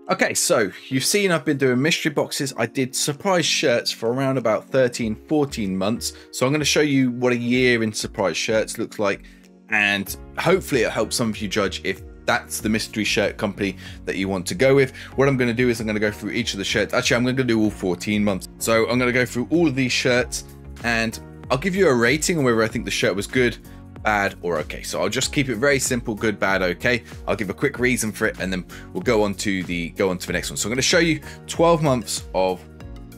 Okay, so you've seen I've been doing mystery boxes. I did surprise shirts for around about 13, 14 months. So I'm going to show you what a year in surprise shirts looks like. And hopefully it helps some of you judge if that's the mystery shirt company that you want to go with. What I'm going to do is I'm going to go through each of the shirts. Actually, I'm going to do all 14 months. So I'm going to go through all of these shirts and I'll give you a rating on whether I think the shirt was good, bad, or okay. So I'll just keep it very simple: good, bad, okay. I'll give a quick reason for it and then we'll go on to the next one. So I'm going to show you 12 months of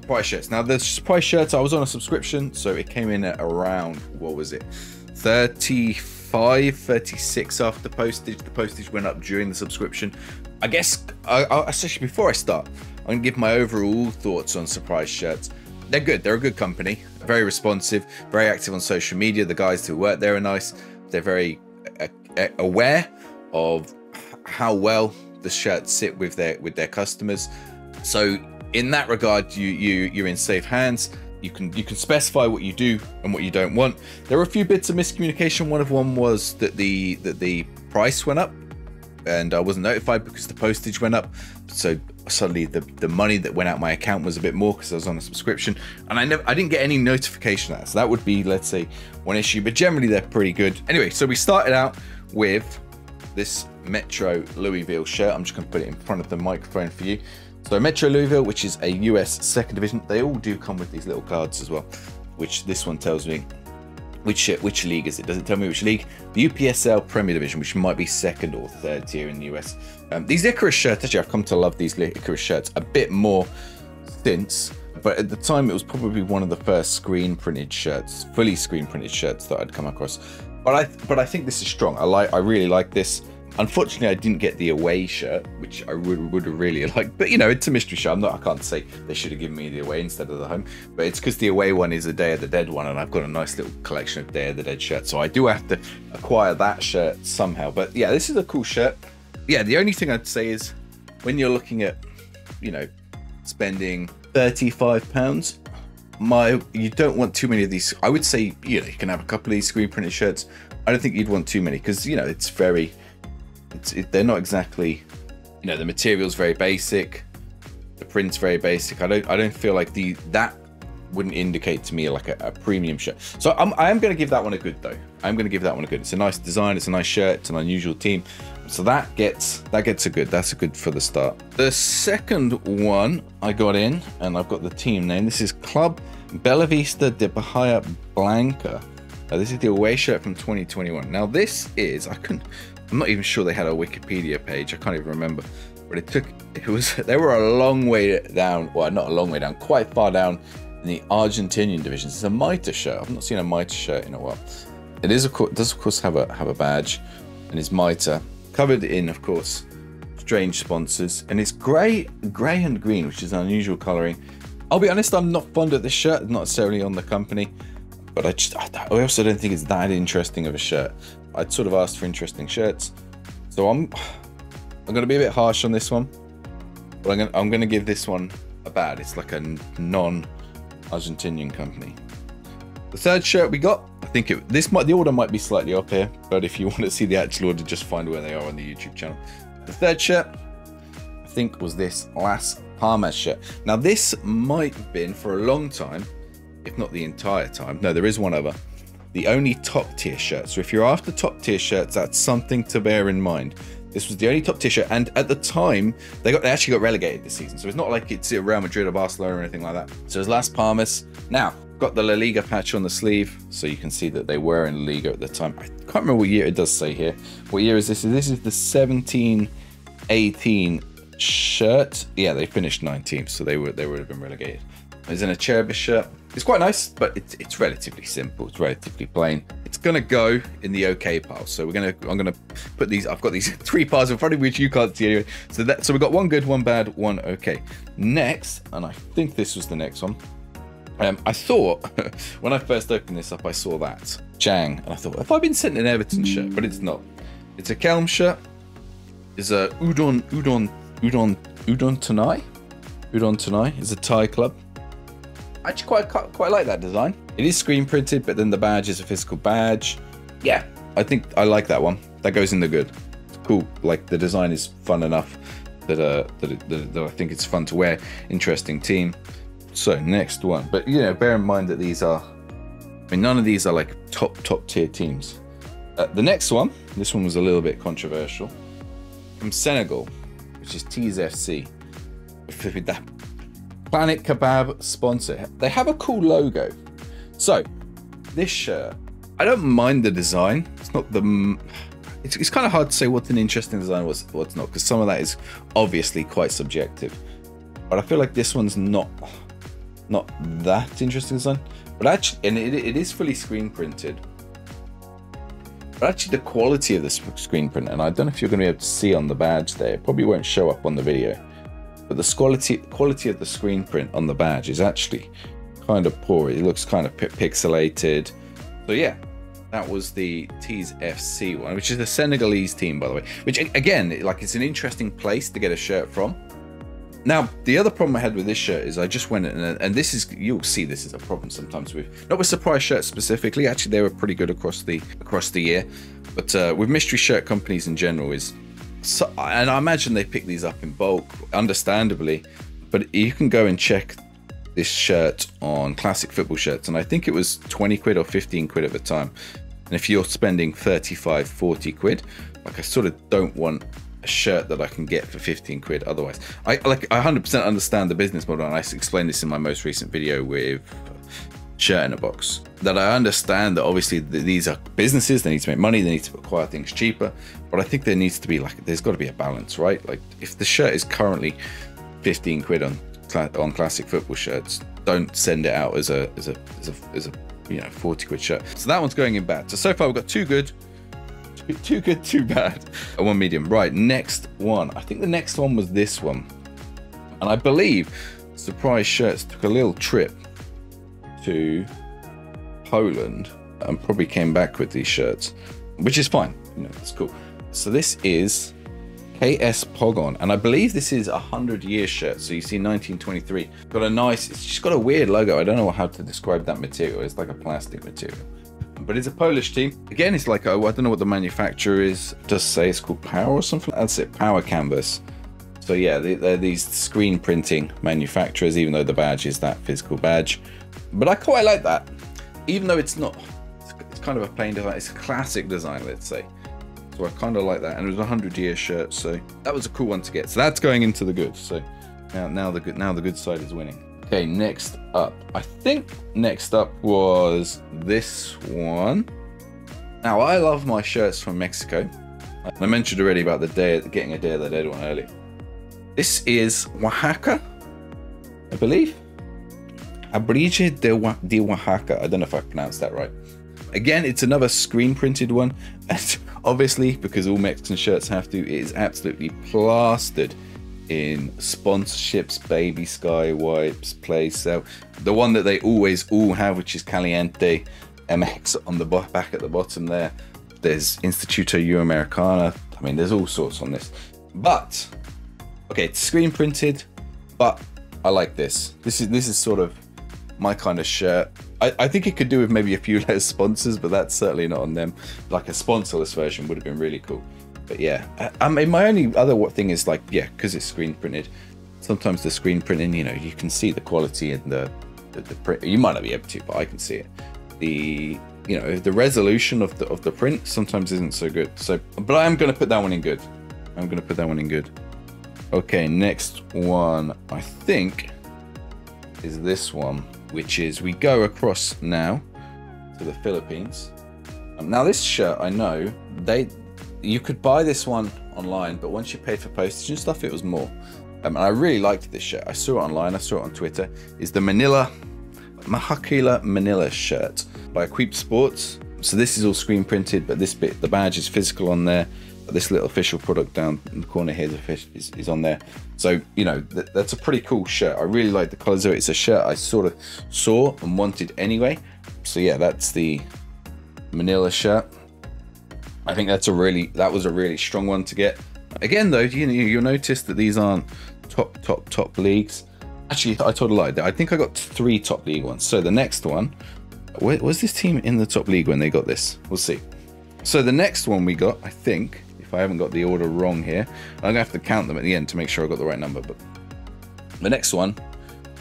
surprise shirts. Now the surprise shirts, I was on a subscription, so it came in at around, what was it, 35, 36 after postage. The postage went up during the subscription. I guess especially before I start, I'm going to give my overall thoughts on surprise shirts. They're good. They're a good company, very responsive, very active on social media. The guys who work there are nice. They're very aware of how well the shirts sit with their customers. So in that regard, you're in safe hands. You can specify what you do and what you don't want. There were a few bits of miscommunication. One of them was that the price went up, and I wasn't notified because the postage went up. So suddenly the money that went out my account was a bit more because I was on a subscription, and I didn't get any notification of that. So that would be, let's say, one issue, but generally they're pretty good. Anyway, so we started out with this Metro Louisville shirt. I'm just going to put it in front of the microphone for you. So Metro Louisville, which is a US second division. They all do come with these little cards as well, which this one tells me which league is it. Doesn't tell me which league. The UPSL Premier Division, which might be second or third tier in the US. These Icarus shirts, actually, I've come to love these Icarus shirts a bit more since, but at the time it was probably one of the first screen printed shirts, fully screen printed shirts that I'd come across. But I think this is strong. I really like this. Unfortunately, I didn't get the away shirt, which I would have really liked. But you know, it's a mystery shirt. I can't say they should have given me the away instead of the home. But it's because the away one is a Day of the Dead one, and I've got a nice little collection of Day of the Dead shirts. So I do have to acquire that shirt somehow. But yeah, this is a cool shirt. Yeah, the only thing I'd say is when you're looking at, you know, spending £35, you don't want too many of these. I would say, you know, you can have a couple of these screen printed shirts. I don't think you'd want too many because, you know, it's very. They're not exactly, you know, the material's very basic, the print's very basic. I don't feel like that wouldn't indicate to me like a premium shirt. So I am going to give that one a good though. I'm going to give that one a good. It's a nice design, it's a nice shirt, it's an unusual team. So that gets a good. That's a good for the start. The second one I got in, and I've got the team name. This is Club Bella Vista de Bahia Blanca. This is the away shirt from 2021. Now this is, I'm not even sure they had a Wikipedia page. I can't even remember, but they were a long way down. Well, not a long way down, quite far down in the Argentinian division. It's a Mitre shirt. I've not seen a Mitre shirt in a while. It does of course have a badge, and it's Mitre covered in, of course, strange sponsors, and it's grey and green, which is an unusual coloring. I'll be honest, I'm not fond of this shirt, not necessarily on the company, but I also don't think it's that interesting of a shirt. I'd sort of asked for interesting shirts, so I'm going to be a bit harsh on this one, but I'm going to give this one a bad. It's like a non-Argentinian company. The third shirt we got, I think the order might be slightly up here, but if you want to see the actual order, just find where they are on the YouTube channel. The third shirt, I think, was this Las Palmas shirt. Now this might have been for a long time, if not the entire time. No, there is one other. The only top tier shirt. So if you're after top tier shirts, that's something to bear in mind. This was the only top tier shirt, and at the time they actually got relegated this season. So it's not like it's Real Madrid or Barcelona or anything like that. So it's Las Palmas. Now got the La Liga patch on the sleeve, so you can see that they were in La Liga at the time. I can't remember what year it does say here. What year is this? This is the 17-18 shirt. Yeah, they finished 19th, so they would have been relegated. There's an Acerbi shirt. It's quite nice, but it's relatively simple. It's relatively plain. It's gonna go in the okay pile. So I'm gonna put these. I've got these 3 piles in front of me, which you can't see anyway. So we've got one good, one bad, one okay. Next, and I think this was the next one. I thought when I first opened this up, I saw that Jang, and I thought, have I been sent an Everton shirt? But it's not. It's a Kelm shirt. It's a Udon Tanai. Udon Tanai is a Thai club. I actually quite like that design. It is screen printed, but then the badge is a physical badge. Yeah, I think I like that one. That goes in the good. It's cool. Like, the design is fun enough. that I think it's fun to wear. Interesting team. So next one, but you know, bear in mind that these are, I mean, none of these are like top tier teams. The next one, this one was a little bit controversial, from Senegal, which is Tees FC, with that Planet Kebab sponsor. They have a cool logo. So this shirt, I don't mind the design. It's not the, it's kind of hard to say what's an interesting design, what's not, because some of that is obviously quite subjective. But I feel like this one's not that interesting design. But actually, and it is fully screen printed. But actually, the quality of the screen print, and I don't know if you're going to be able to see on the badge there, it probably won't show up on the video, but the quality of the screen print on the badge is actually kind of poor. It looks kind of pixelated. So yeah, that was the Tees FC one, which is a Senegalese team, by the way, which again, like, it's an interesting place to get a shirt from. Now, the other problem I had with this shirt is I just went and this is, you'll see this is a problem sometimes with, not with surprise shirts specifically, actually they were pretty good across the year, but with mystery shirt companies in general is, so, and I imagine they pick these up in bulk, understandably, but you can go and check this shirt on Classic Football Shirts, and I think it was 20 quid or 15 quid at the time. And if you're spending 35, 40 quid, like, I sort of don't want a shirt that I can get for 15 quid otherwise. I 100% understand the business model, and I explained this in my most recent video with Shirt in a Box, that I understand that obviously these are businesses, they need to make money, they need to acquire things cheaper, but I think there needs to be, like, there's got to be a balance, right? Like, if the shirt is currently 15 quid on Classic Football Shirts, don't send it out as a you know, 40 quid shirt. So that one's going in bad. So far we've got two good, two bad, and one medium. Right, next one. I think the next one was this one, and I believe Surprise Shirts took a little trip to Poland and probably came back with these shirts, which is fine. You know, it's cool. So this is KS Pogon, and I believe this is a 100-year shirt. So you see 1923. Got a nice, it's just got a weird logo. I don't know how to describe that material. It's like a plastic material. But it's a Polish team. Again, it's like, oh, I don't know what the manufacturer is. It does say it's called Power or something. That's it, Power Canvas. So yeah, they're these screen printing manufacturers, even though the badge is that physical badge. But I quite like that. Even though it's not, it's kind of a plain design. It's a classic design, let's say. So I kind of like that. And it was a 100-year shirt, so that was a cool one to get. So that's going into the good. So now the good side is winning. Okay, next up. I think next up was this one. Now, I love my shirts from Mexico. I mentioned already about getting a Day of the Dead one earlier. This is Oaxaca, I believe. Abrige de Oaxaca. I don't know if I pronounced that right. Again, it's another screen printed one. And obviously, because all Mexican shirts have to, it is absolutely plastered in sponsorships, Baby Sky wipes, Play Sell. The one that they always all have, which is Caliente MX on the back at the bottom there. There's Instituto Americana. I mean, there's all sorts on this. But okay, it's screen printed, but I like this. This is sort of my kind of shirt. I think it could do with maybe a few less sponsors, but that's certainly not on them. Like a sponsorless version would have been really cool. But yeah, I mean, my only other thing is, like, yeah, because it's screen printed, sometimes the screen printing, you know, you can see the quality and the print. You might not be able to, but I can see it. You know, the resolution of the print sometimes isn't so good. So, but I'm going to put that one in good. I'm going to put that one in good. Okay, next one, I think, is this one, which is, we go across now to the Philippines. Now this shirt, I know, you could buy this one online, but once you paid for postage and stuff, it was more. And I really liked this shirt. I saw it online, I saw it on Twitter. It's the Mahakila Manila shirt by Equip Sports. So this is all screen printed, but this bit, the badge is physical on there. This little official product down in the corner here is on there. So, you know, that's a pretty cool shirt. I really like the colors of it. It's a shirt I sort of saw and wanted anyway. So yeah, that's the Manila shirt. I think that was a really strong one to get. Again though, you'll notice that these aren't top leagues. Actually, I told a lie. I think I got 3 top league ones. So the next one, was this team in the top league when they got this? We'll see. So the next one we got, I think, if if I haven't got the order wrong here. I'm gonna have to count them at the end to make sure I got the right number. But the next one,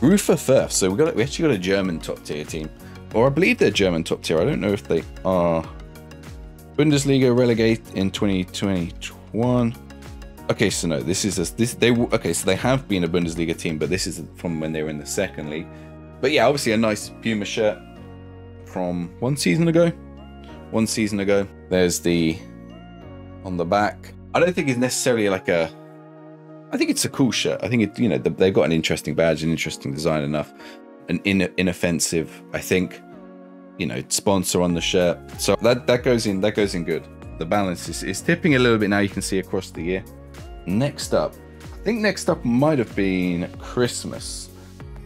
Rufer Firth. So we actually got a German top tier team, or I believe they're German top tier. I don't know if they are. Bundesliga relegate in 2021. Okay, so no, this is okay. So they have been a Bundesliga team, but this is from when they were in the second league. But yeah, obviously a nice Puma shirt from 1 season ago. 1 season ago. There's the on the back. I don't think it's necessarily like a. I think it's a cool shirt. I think it, you know, they've got an interesting badge, an interesting design enough, an inoffensive, I think, you know, sponsor on the shirt. So that goes in good. The balance is tipping a little bit now. You can see across the year. Next up, I think next up might have been Christmas.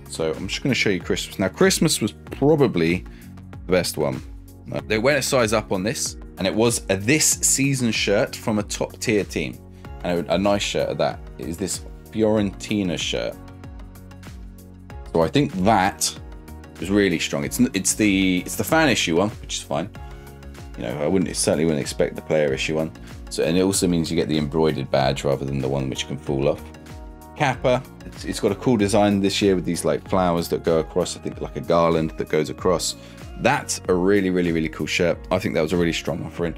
So I'm just going to show you Christmas. Now, Christmas was probably the best one. They went a size up on this, and it was a this season shirt from a top tier team. And a nice shirt at that. It is this Fiorentina shirt. So I think that was really strong. It's the fan issue one, which is fine. You know, certainly wouldn't expect the player issue one. So, and it also means you get the embroidered badge rather than the one which can fall off. Kappa, it's got a cool design this year with these like flowers that go across. I think like a garland that goes across. That's a really cool shirt. I think that was a really strong offering.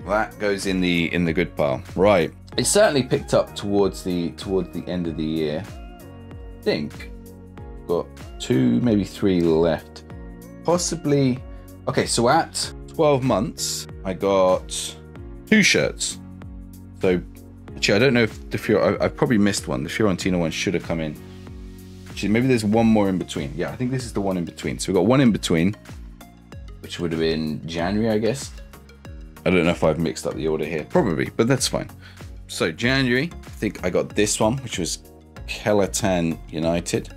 That goes in the good pile. Right. It certainly picked up towards the end of the year. I think got 2, maybe 3 left. Possibly. Okay, so at 12 months, I got 2 shirts. So actually, I don't know if I've probably missed one. The Fiorentina one should have come in. Actually, maybe there's one more in between. Yeah, I think this is the one in between. So we've got one in between, which would have been January, I guess. I don't know if I've mixed up the order here. Probably, but that's fine. So January, I think I got this one, which was Kelatan United.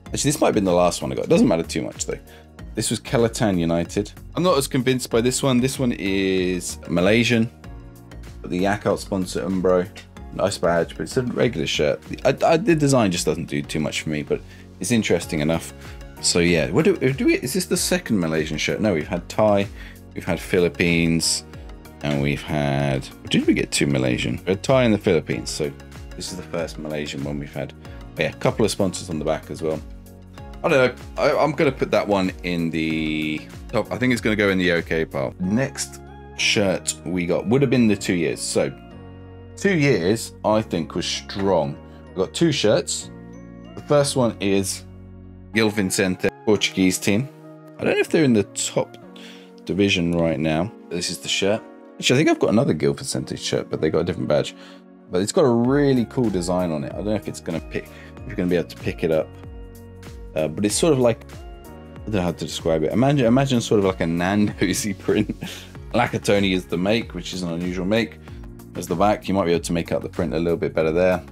Actually, this might have been the last one I got. It doesn't matter too much, though. This was Kelatan United. I'm not as convinced by this one. This one is Malaysian. The Yakult sponsor Umbro. Nice badge, but it's a regular shirt. The design just doesn't do too much for me, but it's interesting enough. So yeah, is this the second Malaysian shirt? No, we've had Thai, we've had Philippines, and we've had... Did we get 2 Malaysian? We had Thai and the Philippines, so this is the first Malaysian one we've had. But yeah, a couple of sponsors on the back as well. I don't know, I'm going to put that one in the top. I think it's going to go in the okay pile. Next shirt we got would have been the 2 years. So 2 years, I think, was strong. We've got 2 shirts. The first one is Gil Vicente, Portuguese team. I don't know if they're in the top division right now. This is the shirt. Actually, I think I've got another Gil Vicente shirt, but they got a different badge. But it's got a really cool design on it. I don't know if it's going to if you're going to be able to pick it up. But it's sort of like, I don't know how to describe it. Imagine sort of like a Nando's print. Lacatoni is the make, which is an unusual make. There's the back. You might be able to make out the print a little bit better there.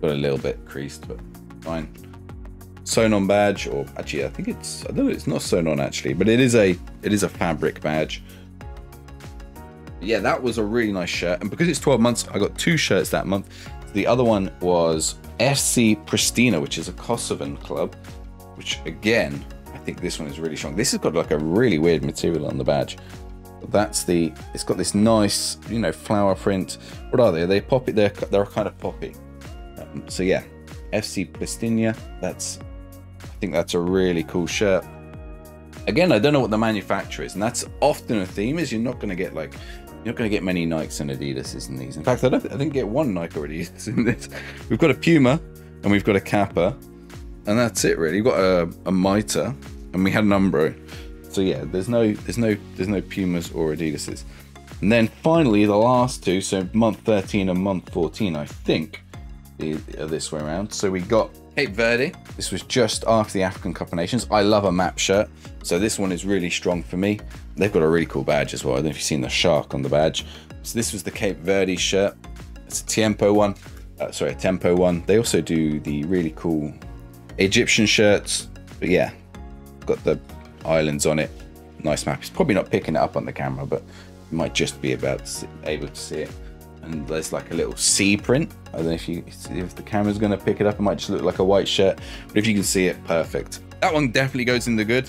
Got a little bit creased, but fine. Sewn on badge, or actually I think I don't know, it's not sewn on actually, but it is a fabric badge. Yeah, that was a really nice shirt, and because it's 12 months, I got 2 shirts that month. The other one was FC Pristina, which is a Kosovan club, which again, I think this one is really strong. This has got like a really weird material on the badge. But it's got this nice, you know, flower print. What are they? They poppy. They're kind of poppy. So yeah, FC Pristina. I think that's a really cool shirt. Again, I don't know what the manufacturer is, and that's often a theme. Is you're not going to get many Nikes and Adidases in these. In fact, I didn't get one Nike or Adidas in this. We've got a Puma and we've got a Kappa, and that's it really. We've got a Mitre and we had an Umbro. So yeah, there's no Pumas or Adidases. And then finally the last 2, so month 13 and month 14, I think, are this way around. So we got Cape Verde. This was just after the African Cup of Nations. I love a map shirt, so this one is really strong for me. They've got a really cool badge as well. I don't know if you've seen the shark on the badge. So this was the Cape Verde shirt. It's a Tempo one. A Tempo one. They also do the really cool Egyptian shirts. But yeah, got the islands on it. Nice map. It's probably not picking it up on the camera, but you might just be able to see it. And there's like a little sea print. I don't know if the camera's going to pick it up. It might just look like a white shirt, but if you can see it, perfect. That one definitely goes in the good.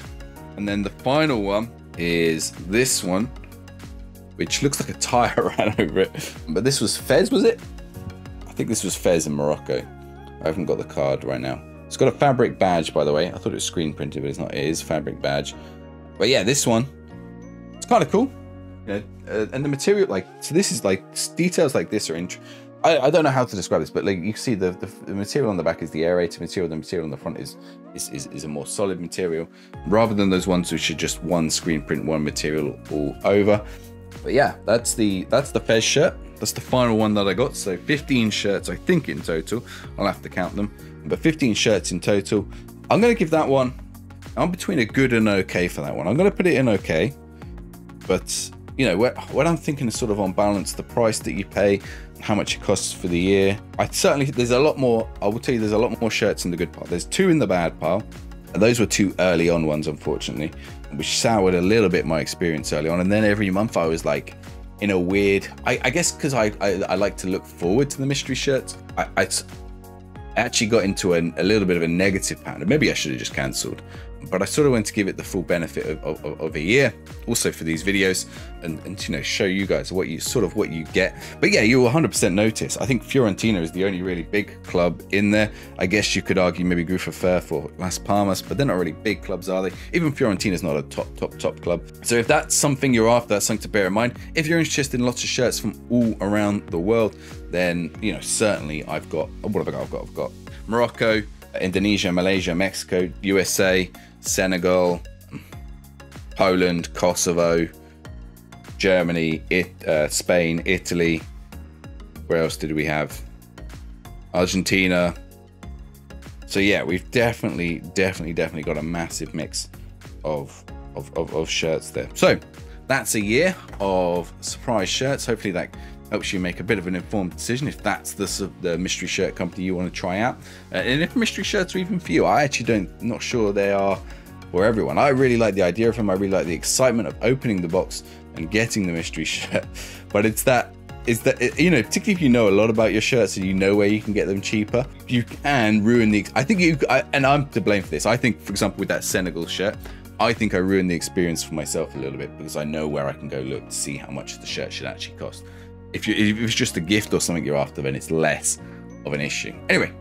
And then the final one is this one, which looks like a tire ran over it. But this was Fez, was it? I think this was Fez in Morocco. I haven't got the card right now. It's got a fabric badge, by the way. I thought it was screen printed, but it's not. It is fabric badge. But yeah, this one, it's kind of cool. You know, and the material, like, so this is like details like this are I don't know how to describe this, but like you can see the material on the back is the aerated material. The material on the front is a more solid material, rather than those ones which are just one screen print, one material all over. But yeah, that's the Fez shirt. That's the final one that I got. So 15 shirts, I think, in total. I'll have to count them, but 15 shirts in total. I'm gonna give that one. I'm between a good and okay for that one. I'm gonna put it in okay, but you know, when I'm thinking sort of on balance, the price that you pay, how much it costs for the year, there's a lot more. I will tell you, there's a lot more shirts in the good pile. There's 2 in the bad pile, and those were 2 early on ones, unfortunately, which soured a little bit my experience early on. And then every month I was like in a weird, I guess because I like to look forward to the mystery shirts, I actually got into a little bit of a negative pattern. Maybe I should have just cancelled, but I sort of went to give it the full benefit of a year, also for these videos, and you know, show you guys what you get. But yeah, you'll 100% notice. I think Fiorentina is the only really big club in there. I guess you could argue maybe Grupo Ferf or Las Palmas, but they're not really big clubs, are they? Even Fiorentina is not a top club. So if that's something you're after, that's something to bear in mind. If you're interested in lots of shirts from all around the world, then you know, certainly I've got, what have I got? I've got Morocco, Indonesia, Malaysia, Mexico, USA, Senegal, Poland, Kosovo, Germany, Spain, Italy. Where else did we have? Argentina. So yeah, we've definitely got a massive mix of shirts there. So that's a year of surprise shirts. Hopefully that helps you make a bit of an informed decision if that's the mystery shirt company you want to try out, and if mystery shirts are even for you. I actually not sure they are for everyone. I really like the idea of them. I really like the excitement of opening the box and getting the mystery shirt, but it's that you know, particularly if you know a lot about your shirts and you know where you can get them cheaper, you can ruin the. And I'm to blame for this. I think, for example, with that Senegal shirt, I think I ruined the experience for myself a little bit, because I know where I can go look to see how much the shirt should actually cost. If it's just a gift or something you're after, then it's less of an issue. Anyway,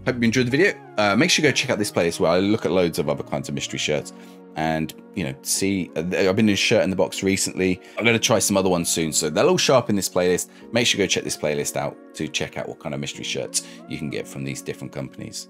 hope you enjoyed the video. Make sure you go check out this playlist where I look at loads of other kinds of mystery shirts, and you know, see. I've been doing shirt in the box recently. I'm going to try some other ones soon, so they'll all show up in this playlist. Make sure you go check this playlist out to check out what kind of mystery shirts you can get from these different companies.